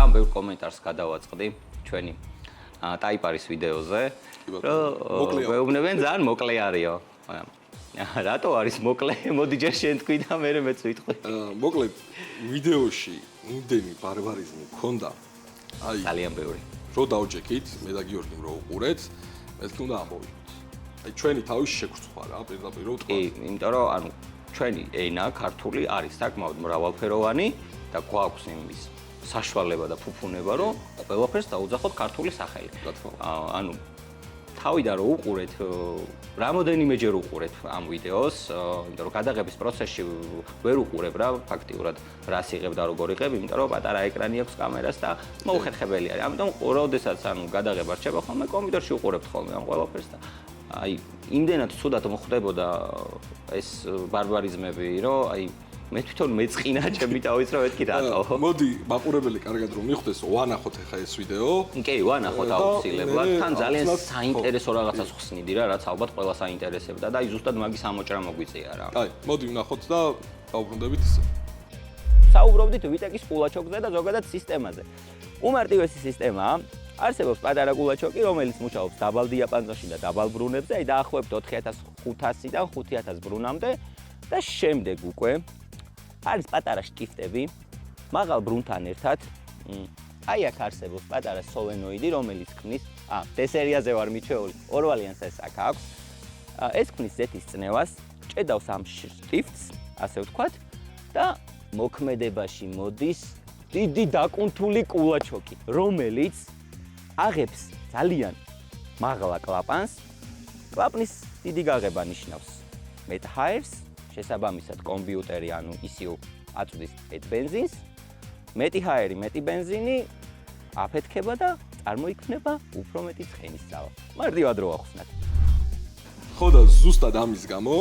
ძალიან ბევრ კომენტარს გადავაწყდი ჩვენი ტაიპარის ვიდეოზე, რომ მეუბნებიან ძალიან მოკლე არისო. რატო არის მოკლე? მოდი ჯერ შენ თქვი და მე მეც ვიტყვი. მოკლედ ვიდეოში იმდენი ბარბარიზმი მქონდა. აი ძალიან ბევრი. რო დავჯექით, მე და გიორგიმ რო უყურეთ, მე თქმა უნდა ამოვიდეთ. აი ჩვენი თავის შეგრცხვა რა, პირდაპირ რო ვთქვა. კი, იმიტომ რომ ანუ ჩვენი ენა ქართული არის საკმაოდ მრავალფეროვანი და გვაქვს იმის საშუალება და ფუფუნება, რომ ყველაფერს დაუძახოთ ქართული სახელი. ანუ თავიდან რო უყურეთ, რამოდენიმეჯერ უყურეთ ამ ვიდეოს, იმიტომ რომ გადაღების პროცესში ვერ უყურებ რა ფაქტიურად რას იღებ და როგორ იღებ, იმიტომ რომ პატარა ეკრანი აქვს კამერას და მოუხერხებელი არის. ამიტომ როდესაც ანუ გადაღება რჩება ხოლმე კომპიუტერში უყურებთ ხოლმე ამ ყველაფერს და აი იმდენად ცუდად მოხდებოდა ეს ბარბარიზმები, რომ აი მე თვითონ მეწყინა ჩემი თავის რომ მეთქი რატო. მოდი მაყურებელი კარგად რომ მიხვდეს, ვანახოთ ახლა ეს ვიდეო. კი, ვანახოთ აუცილებლად. თან ძალიან საინტერესო რაღაცას ხსნიდი რა, რაც ალბათ ყველას აინტერესებდა და აი ზუსტად მაგის ამოჭრა მოგვიწია რა. აი, მოდი ვნახოთ და დავუბრუნდებით ისე. საუბრობდით ვიტეკის კულაჩოკზე და ზოგადად სისტემაზე. უმარტივესი სისტემაა. არსებობს პატარა კულაჩოკი, რომელიც მუშაობს დაბალ დიაპაზონში და დაბალ ბრუნებზე, აი დაახლოებით 4500-დან 5000 ბრუნამდე და შემდეგ უკვე არის პატარა შტიფტები, მაღალ ბრუნთან ერთად. აი აქ არსებობს პატარა სოლენოიდი, რომელიც ქმნის, D-სერიაზე ვარ მიჩვეული, ორვალიან სასაკ აქვს. ეს ქმნის ზეთის წნევას, ჭედავს ამ შტიფტს, ასე ვთქვათ, და მოქმედებაში მოდის დიდი დაკუნთული კულაჩოკი, რომელიც აღებს ძალიან მაღლა კლაპანს. კლაპნის დიდი გაღება ნიშნავს მეტ ჰაერს, შესაბამისად კომპიუტერი ანუ ისიუ აწვდის მეტ ბენზინს, მეტი ჰაერი, მეტი ბენზინი აფეთქება და წარმოიქმნება უფრო მეტი ცხენის ძალა. მარტივად რო ახსნათ. ხო და ზუსტად ამის გამო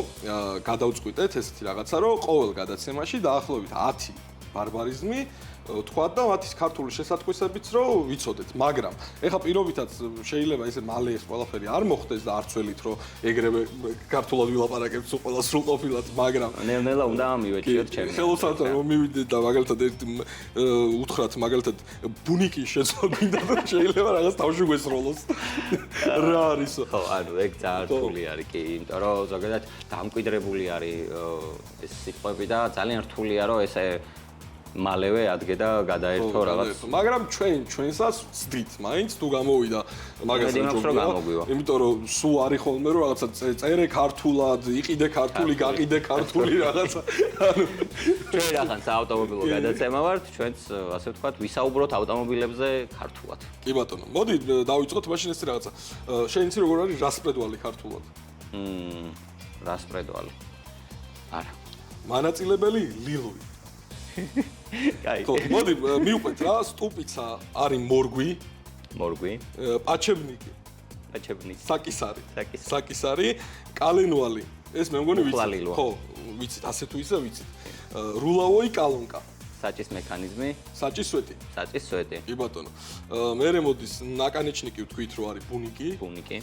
გადავწყვიტეთ ესეთი რაღაცა, რომ ყოველ გადაცემაში დაახლოებით 10 ბარბარიზმი თქვა და მათის ქართული შესატყვისებიც რომ ვიცოდეთ, მაგრამ ეხა პირობითად შეიძლება ესე მალე ეს ყველაფერი არ მოხდეს და არ ცველით რომ ეგრევე ქართულად ვილაპარაკებთ სულ ყველა სრულყოფილად, მაგრამ ნელ-ნელა უნდა ამივეჭიოთ ჩემი. ხელოსანთან რომ მივიდეთ და მაგალითად უთხრათ მაგალითად ბუნიკის შეცვლა და შეიძლება რაღაც თავში გვესროლოს. რა არისო? ხო, ანუ ეგ ძალიან რთული არის კი, იმიტომ რომ ზოგადად დამკვიდრებული არის ეს სიტყვები და ძალიან რთულია რომ ესე მალევე ადგე და გადაერთო რაღაც. მაგრამ ჩვენსაც ვწდით, მაინც თუ გამოვიდა მაგას რომ იმიტომ რომ სულ არის ხოლმე რომ რაღაცა წერე ქართულად, იყიდე ქართული, გაყიდე ქართული რაღაცა. ჩვენ ახლა საავტომობილო გადაცემა ვართ, ჩვენც ასე ვთქვათ, ვისაუბროთ ავტომობილებზე ქართულად. კი ბატონო, მოდი დავიწყოთ მაშინ ესე რაღაცა. შენ იცი როგორ არის რასპრედვალი ქართულად? რასპრედვალი. არა. მანაწილებელი ლილუი. ხო, მოდი მივყვეთ რა, სტუპიცა არის მორგვი. მორგვი. პაჩებნიკი. პაჩებნიკი. საკისარი, კალენვალი. ეს მე მგონი ვიცი. ხო, ვიცით, ასე თუ ისე ვიცით. რულავოი კალონკა. საჭის მექანიზმი. საჭისვეტი. საჭისვეტი. კი ბატონო. მერე მოდის ნაკანეჩნიკი ვთქვით რომ არის ბუნიკი. ბუნიკი.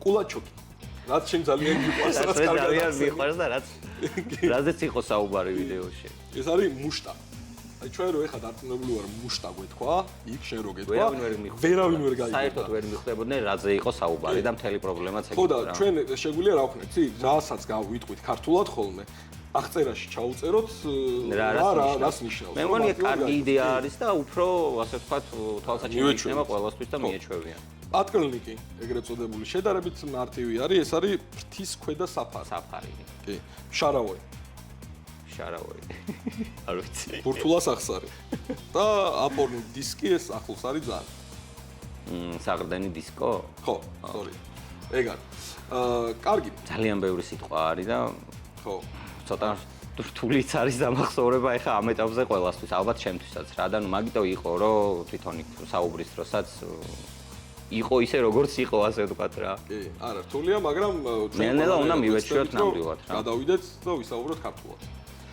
კულაჩოკი. რაც შენ ძალიან მიყვარს, რაც კარგად ძალიან მიყვარს და რაზეც იყო საუბარი ვიდეოში. ეს არის მუშტა. აი ჩვენ რო ეხა დარწმუნებული ვარ მუშტა გვეთქვა, იქ შენ რო გეთქვა, ვერავინ ვერ გაიგებდა. საერთოდ ვერ მიხვდებოდნენ რაზე იყო საუბარი და მთელი პრობლემაც ეგ. ხო და ჩვენ შეგვიძლია რა ვქნეთ, იცი, რასაც გავიტყვით ქართულად ხოლმე, აღწერაში ჩაუწეროთ რას ნიშნავს. მე მგონი კარგი იდეა არის და უფრო ასე ვთქვათ, თვალსაჩინო იქნება ყველასთვის და მიეჩვევიან. პატკლნიკი, ეგრეთ წოდებული, შედარებით მარტივი არის, ეს არის ფრთის ქვედა საფარი. საფარი. კი, შარავოი. შარავოი. არ ვიცი. ბურთულას ახსარი. და აპორნი დისკი ეს ახლოს არის ძალიან. საღრდენი დისკო? ხო, სწორი. ეგ არის. კარგი. ძალიან ბევრი სიტყვა არის და ხო. ცოტა რთულიც არის დამახსოვრება ეხა ამ ეტაპზე ყველასთვის, ალბათ ჩემთვისაც რა და ნუ მაგიტო იყო რომ თვითონ საუბრის დროსაც იყო ისე როგორც იყო ასე ვთქვათ რა. კი, არა რთულია, მაგრამ ნელ-ნელა უნდა მივეჩვიოთ ნამდვილად რა. გადავიდეთ და ვისაუბროთ ქართულად.